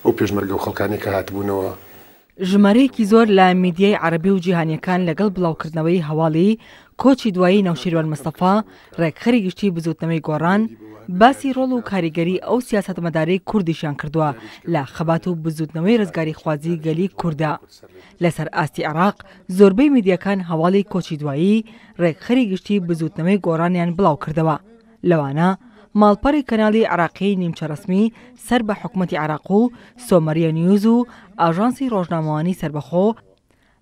ئەو پێشمەرگە و خەڵکانی کە هاتبوونەوە. ژمارەیەکی زۆر لە میدیای عەرەبی و جیهانیەکان لەگەڵ بڵاوکردنەوەی هەواڵی کۆچی دوایی نەوشیروان مستەفا ڕێکخەری گشتی بزوتنەوەی گۆڕان باسی ڕۆڵ و کاریگەری ئەو سیاسەتمەدارەی کوردیشیان کردووە لە خەبات و بزوتنەوەی ڕزگاری خوازی گەلی کووردا. لەسەر ئاستی عێراق زۆربەی میدیاکان هەواڵی کۆچی دوایی ڕێکخەری گشتی بزوتنەوەی گۆڕانیان بڵاو کردەوە. لەوانە ماڵپەڕی کەناڵی عراقی نیمچە ڕسمی سەر بە حکوومەتی عێراق و سۆمەریە نیوز و ئاژانسی ڕۆژنامەوانی سربەخۆ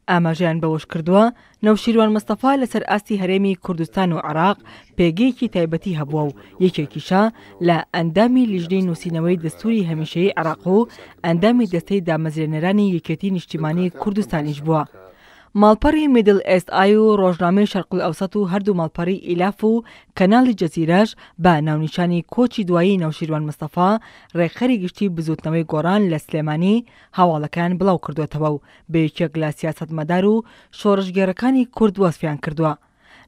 ئاماژیان بەوەش کردووە نەوشیروان مستەفا لەسەر ئاستی هەرێمی کوردستان و عێراق پێگەیەکی تایبەتی هەبووە و یەکێکیشە لە ئەندامی لیژنەی نووسینەوەی دەستوری هەمیشەیی عێراق و ئەندامی دەستەی دامەزرێنەرانی یەکێتی نیشتیمانی کوردستانیش بووە. ماڵپەڕی میدل ئێست ئای و ڕۆژنامەی شەرقل ئەوسەط و هەردوو ماڵپەڕی ئیلاف و کەناڵی جەزیرەش بە ناونیشانی کۆچی دوایی نەوشیروان مستەفا ڕێکخەری گشتی بزوتنەوەی گۆڕان لە سلێمانی هەواڵەکان بڵاو کردوێتەوە و بە یەکێک لە سیاسەتمەدار و شۆڕژگێڕەکانی کورد وەسفیان کردووە.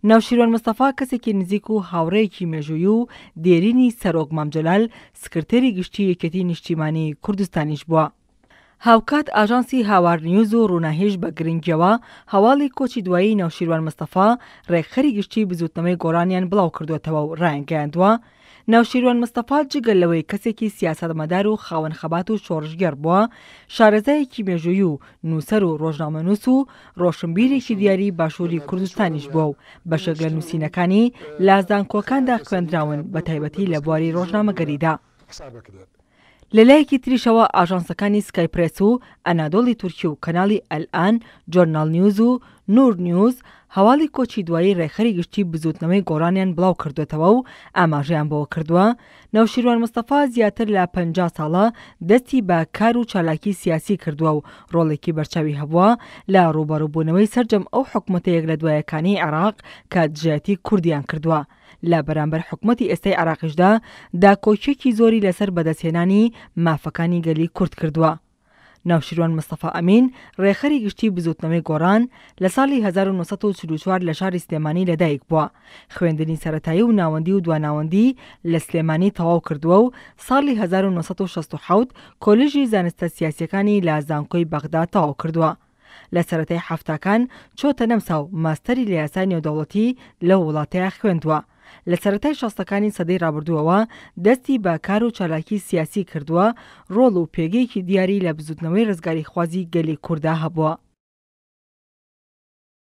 نەوشیروان مستەفا کەسێکی نزیک و هاوڕێیەکی مێژووی و دێرینی سەرۆک مامجەلال سکرتێری گشتی یەکێتی نیشتیمانی کوردستانیش بووە. هاوکات ئاژانسی هاوار نیوز و ڕووناهێش بە گرنگیەوە هەواڵی کۆچی دوایی نەوشیروان مستەفا ڕێکخەری گشتی بزوتنەوەی گۆڕانیان بڵاو کردوێتەوە و ڕایانگەیاندووە نەوشیروان مستەفا جگەل لەوەی کەسێکی سیاسەتمەدار و خاوەن خەبات و شۆڕژگەر بووە شارەزایەکی مێژووی و نووسەر و ڕۆژنامەنووس و ڕۆشنبیرێکی دیاری باشووری کوردستانیش بووە و بەشێک لە نووسینەکانی لە زانکۆکاندا خوێندراون بە تایبەتی لە بواری ڕۆژنامەگەریدا. لەلایەکی تریشەوە ئاژانسەکانی سکای پرێس و ئەنادۆڵی تورکی و کەناڵی ئەلئان جۆرناڵ نیوز و نور نیوز هەواڵی کۆچی دوایی ڕێکخەری گشتی بزوتنەوەی گۆڕانیان بڵاو کردوێتەوە و ئاماژەیان بەوە کردووە نەوشیروان مستەفا زیاتر لە 50 ساڵە دەستی بە کار و چالاکی سیاسی کردووە و ڕۆڵێکی بەرچاوی هەبووە لە ڕوبەڕووبوونەوەی سەرجەم ئەو حکوومەتەیەک لە دوایەکانی عێراق کە دژایەتی کوردیان کردووە. لە بەرامبەر حکوومەتی ئێستای عێراقیشدا داکۆچێکی زۆری لەسەر بەدەستهێنانی مافەکانی گەلی کورد کردووە. نەوشیروان مستەفا ئەمین ڕێکخەری گشتی بزوتنەوەی گۆڕان لە ساڵی 1944 لە شاری سلێمانی لەدایک بووە. خوێندنی سەرەتایی و ناوەندی و دواناوەندی لە سلێمانی تەواو کردووە و ساڵی 1967 کۆلێژی زانستە سیاسیەکانی لە زانکۆی بەغدا تەواو کردووە. لە سەرەتای حەفتاکان چۆتە نەمسا و ماستەری لە یاسای نێودەوڵەتی لەو وڵاتەیە خوێندووە. لە سەرەتای شەستەکانی سەدەی ڕابردووەوە دەستی بە کار و چالاکی سیاسی کردووە ڕۆڵ و پێگەیەکی دیاری لە بزوتنەوەی ڕزگاری خوازی گەلی کووردا هەبووە.